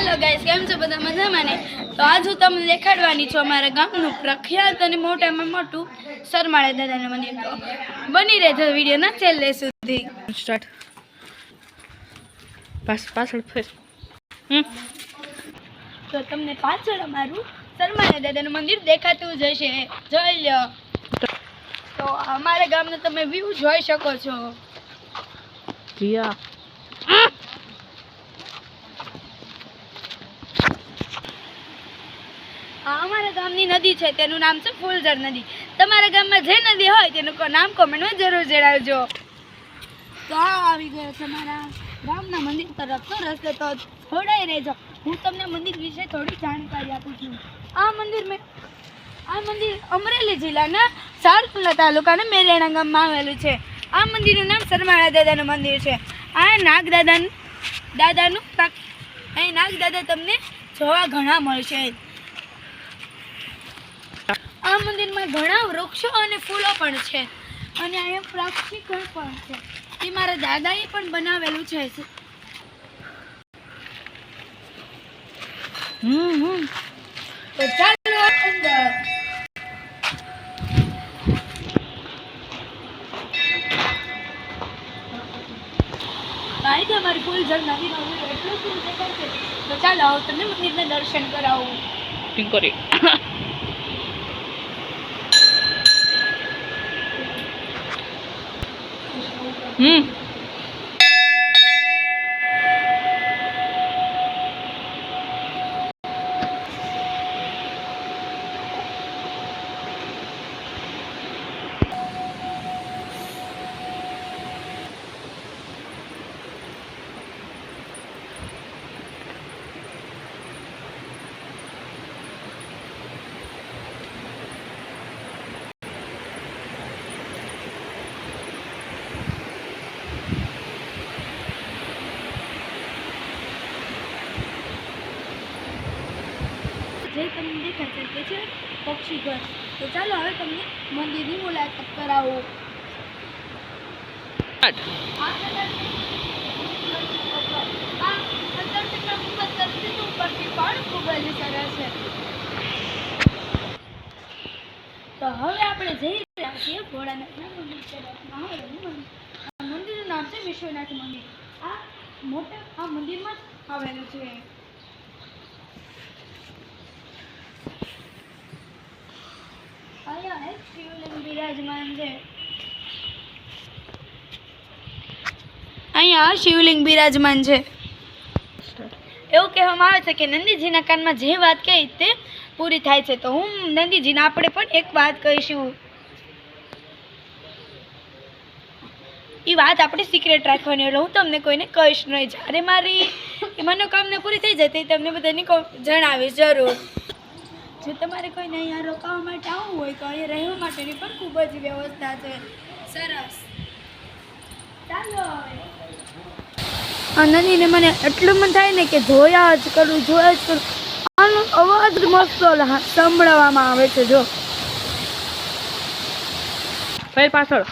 hello guys કેમ છો બધા મજામાં ને તો આજ હું તમને દેખાડવાની છું અમારા ગામનું પ્રખ્યાત અને મોટામાં મોટું સરમાળા દાદાનું મંદિર તો બની રહેજો વિડિયોના છેલ્લે સુધી સ્ટાર્ટ પાછળ ફેર તો તમને પાછળ અમારું સરમાળા દાદાનું મંદિર દેખાતું જ હશે જોઈ લો તો અમારા ગામનો તમે વ્યૂ જોઈ શકો છો જીયા અમારા ગામની નદી છે તેનું નામ છે ફૂલઝર નદી તમારા ગામમાં જે નદી હોય તેનું નામ કોમેન્ટમાં જરૂર જણાવજો તો આવી ગયો છે મારા ગામના મંદિર તરફનો રસ્તો તો થોડાઈ રહેજો હું તમને મંદિર વિશે થોડી જાણકારી આપું છું આ મંદિર અમરેલી જિલ્લાના સારપુરા તાલુકાના મેલેણા ગામમાં આવેલું છે આ મંદિરનું નામ સરમાળા દાદાનું મંદિર છે આ અહીં નાગદાદા તમને જોવા ઘણા મળશે આ મંદિરમાં ઘણા વૃક્ષો અને ફૂલો પણ છે અને અહીંયા પ્રાચીન ઘર પણ છે એ મારા દાદાએ પણ બનાવેલું છે તો ચાલો અંદર ભાઈ તમારી ફૂલઝર નદીનો એટલું સુંદર દેખાય છે તો ચાલો તમને મંદિરના દર્શન કરાવું કરી જે તમને દેખાય છે તે છે પક્ષી ઘર તો ચાલો હવે તમને મંદિરની મુલાકાત કરાવો તો હવે આપણે જઈ રહ્યા છીએ ભોળાનાથના મંદિર તરફ મંદિરનું નામ છે વિશ્વનાથ મંદિર આ મંદિરમાં જ આવેલું છે અહીંયા એક શિવલિંગ બિરાજમાન છે અહીંયા શિવલિંગ બિરાજમાન છે એવું કહેવામાં આવે છે કે નંદીજીના કાનમાં જે વાત કહી તે પૂરી થાય છે તો હું નંદીજીને આપણે પણ એક વાત કહીશું એ વાત આપણે સિક્રેટ રાખવાની એટલે હું તમને કોઈને કહીશ નહીં જ્યારે મારી મનોકામના પૂરી થઈ જાય તે તમને બધાને જણાવીશ જરૂર જો તમારે કોઈને અહીંયા રોકાવા માટે આવવું હોય તો અહીંયા રહેવા માટેની પણ ખૂબ જ વ્યવસ્થા છે સરસ ચાલો આ નદીને મને એટલું મન થાય ને કે જોયા જ કરું આનો અવાજ મસ્ત સંભળાવવામાં આવે છે જો ફેર પાછળ